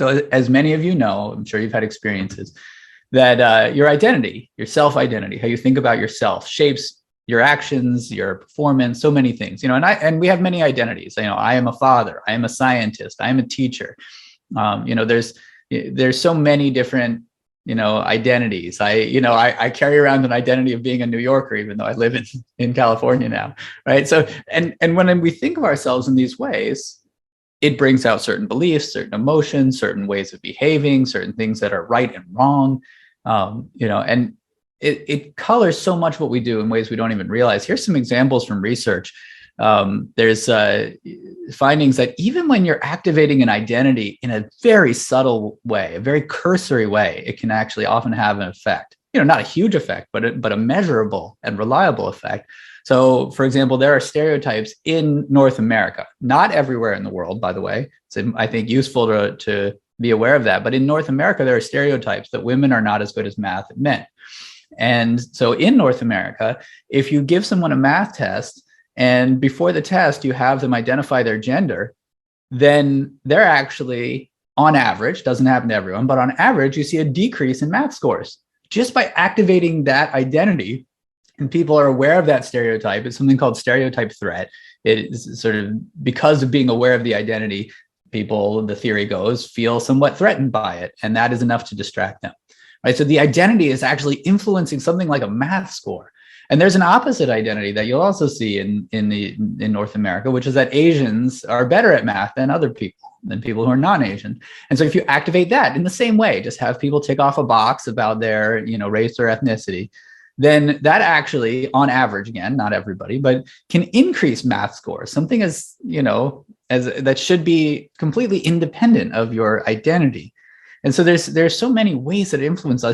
So as many of you know, I'm sure you've had experiences that your identity, your self-identity, how you think about yourself shapes your actions, your performance, so many things, and we have many identities. I am a father, I am a scientist, I am a teacher. There's so many different, identities. I carry around an identity of being a New Yorker, even though I live in California now. Right. So, and when we think of ourselves in these ways, it brings out certain beliefs, certain emotions, certain ways of behaving, certain things that are right and wrong. And it colors so much what we do in ways we don't even realize. Here's some examples from research. There's findings that even when you're activating an identity in a very subtle way, a very cursory way, it can actually often have an effect. Not a huge effect, but a measurable and reliable effect. So, for example, there are stereotypes in North America, not everywhere in the world, by the way. It's, I think, useful to be aware of that. But in North America, there are stereotypes that women are not as good as math as men. And so in North America, if you give someone a math test and before the test, you have them identify their gender, then they're actually, on average, doesn't happen to everyone, but on average, you see a decrease in math scores just by activating that identity. And people are aware of that stereotype. It's something called stereotype threat. It is sort of because of being aware of the identity, people, the theory goes, feel somewhat threatened by it. And that is enough to distract them. Right. So the identity is actually influencing something like a math score. And there's an opposite identity that you'll also see in North America, which is that Asians are better at math than other people, than people who are non-Asian. And so if you activate that in the same way, just have people tick off a box about their, race or ethnicity, then that actually, on average, again, not everybody, but can increase math scores, something as that should be completely independent of your identity. And so there's so many ways that it influences us.